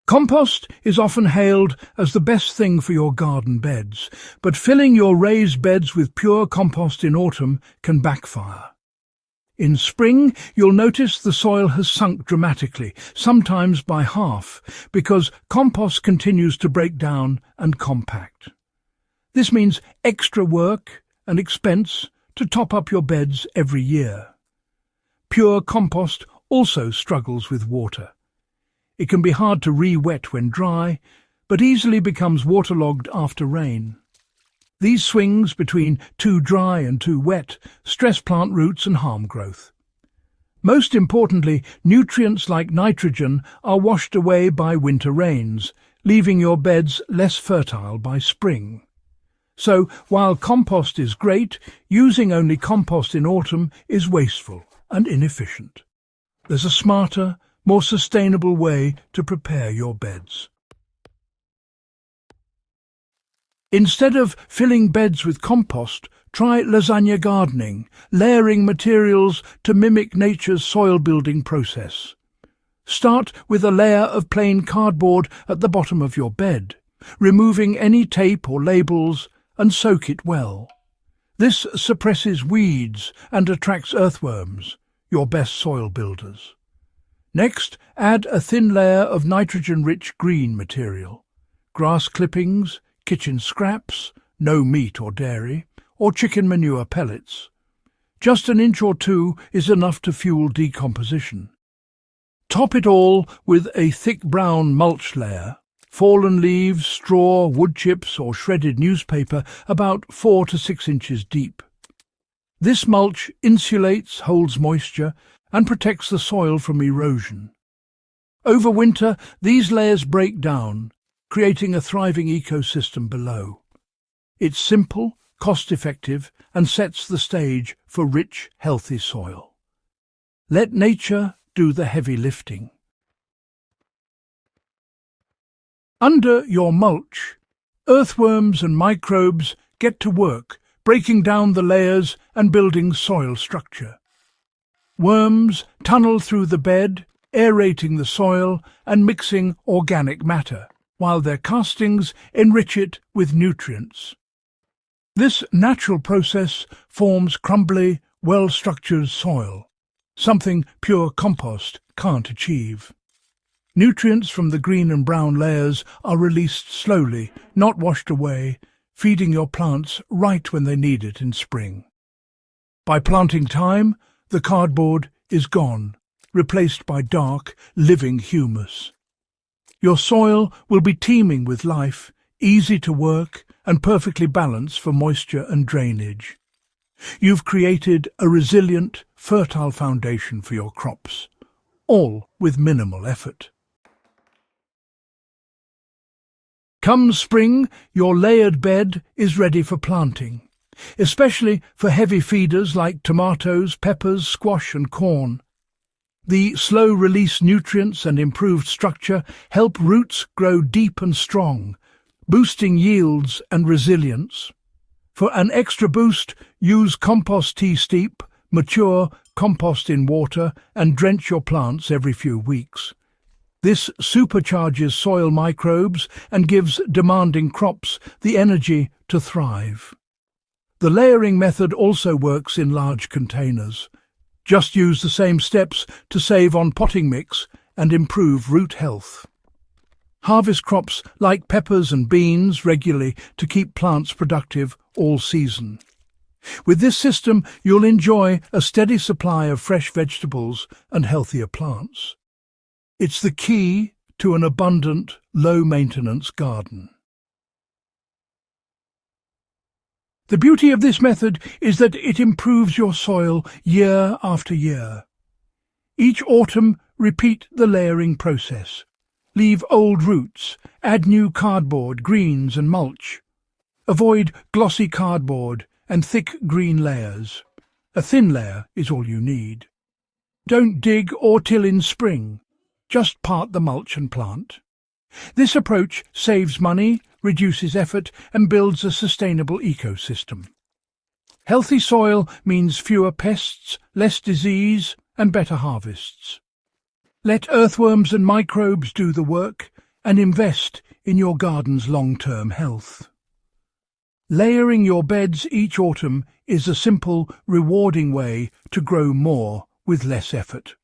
Compost is often hailed as the best thing for your garden beds, but filling your raised beds with pure compost in autumn can backfire. In spring, you'll notice the soil has sunk dramatically, sometimes by half, because compost continues to break down and compact. This means extra work and expense to top up your beds every year. Pure compost also struggles with water. It can be hard to re-wet when dry, but easily becomes waterlogged after rain. These swings between too dry and too wet stress plant roots and harm growth. Most importantly, nutrients like nitrogen are washed away by winter rains, leaving your beds less fertile by spring. So, while compost is great, using only compost in autumn is wasteful and inefficient. There's a smarter, more sustainable way to prepare your beds. Instead of filling beds with compost, try lasagna gardening, layering materials to mimic nature's soil-building process. Start with a layer of plain cardboard at the bottom of your bed, removing any tape or labels, and soak it well. This suppresses weeds and attracts earthworms, your best soil builders. Next, add a thin layer of nitrogen-rich green material, grass clippings, kitchen scraps, no meat or dairy, or chicken manure pellets. Just an inch or two is enough to fuel decomposition. Top it all with a thick brown mulch layer, fallen leaves, straw, wood chips or shredded newspaper about 4 to 6 inches deep. This mulch insulates, holds moisture, and protects the soil from erosion. Over winter, these layers break down, creating a thriving ecosystem below. It's simple, cost-effective, and sets the stage for rich, healthy soil. Let nature do the heavy lifting. Under your mulch, earthworms and microbes get to work, breaking down the layers and building soil structure. Worms tunnel through the bed, aerating the soil and mixing organic matter, while their castings enrich it with nutrients. This natural process forms crumbly, well-structured soil, something pure compost can't achieve. Nutrients from the green and brown layers are released slowly, not washed away, feeding your plants right when they need it in spring. By planting time, the cardboard is gone, replaced by dark, living humus. Your soil will be teeming with life, easy to work and perfectly balanced for moisture and drainage. You've created a resilient, fertile foundation for your crops, all with minimal effort. Come spring, your layered bed is ready for planting, especially for heavy feeders like tomatoes, peppers, squash and corn. The slow-release nutrients and improved structure help roots grow deep and strong, boosting yields and resilience. For an extra boost, use compost tea steep, mature compost in water and drench your plants every few weeks. This supercharges soil microbes and gives demanding crops the energy to thrive. The layering method also works in large containers. Just use the same steps to save on potting mix and improve root health. Harvest crops like peppers and beans regularly to keep plants productive all season. With this system, you'll enjoy a steady supply of fresh vegetables and healthier plants. It's the key to an abundant, low-maintenance garden. The beauty of this method is that it improves your soil year after year. Each autumn, repeat the layering process. Leave old roots, add new cardboard, greens and mulch. Avoid glossy cardboard and thick green layers. A thin layer is all you need. Don't dig or till in spring. Just part the mulch and plant. This approach saves money, reduces effort and builds a sustainable ecosystem. Healthy soil means fewer pests, less disease and better harvests. Let earthworms and microbes do the work, and invest in your garden's long-term health. Layering your beds each autumn is a simple, rewarding way to grow more with less effort.